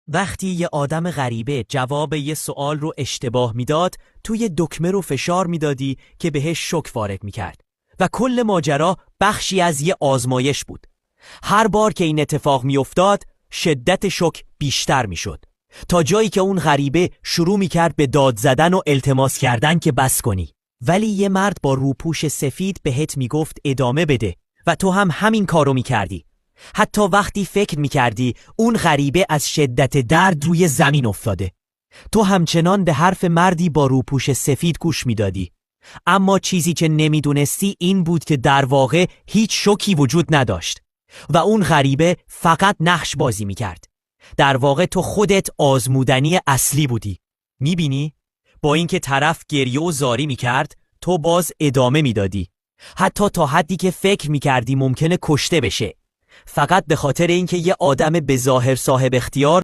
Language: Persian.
وقتی یه آدم غریبه جواب یه سوال رو اشتباه میداد، توی دکمه رو فشار میدادی که بهش شوک وارد میکرد و کل ماجرا بخشی از یه آزمایش بود. هر بار که این اتفاق میافتاد، شدت شوک بیشتر میشد تا جایی که اون غریبه شروع میکرد به داد زدن و التماس کردن که بس کنی. ولی یه مرد با روپوش سفید بهت میگفت ادامه بده و تو هم همین کارو میکردی. حتی وقتی فکر میکردی اون غریبه از شدت درد روی زمین افتاده، تو همچنان به حرف مردی با روپوش سفید گوش میدادی. اما چیزی که نمیدونستی این بود که در واقع هیچ شوکی وجود نداشت و اون غریبه فقط نقش بازی میکرد. در واقع تو خودت آزمودنی اصلی بودی. میبینی؟ با اینکه طرف گریه و زاری میکرد، تو باز ادامه میدادی، حتی تا حدی که فکر میکردی ممکنه کشته بشه، فقط به خاطر اینکه یه آدم به ظاهر صاحب اختیار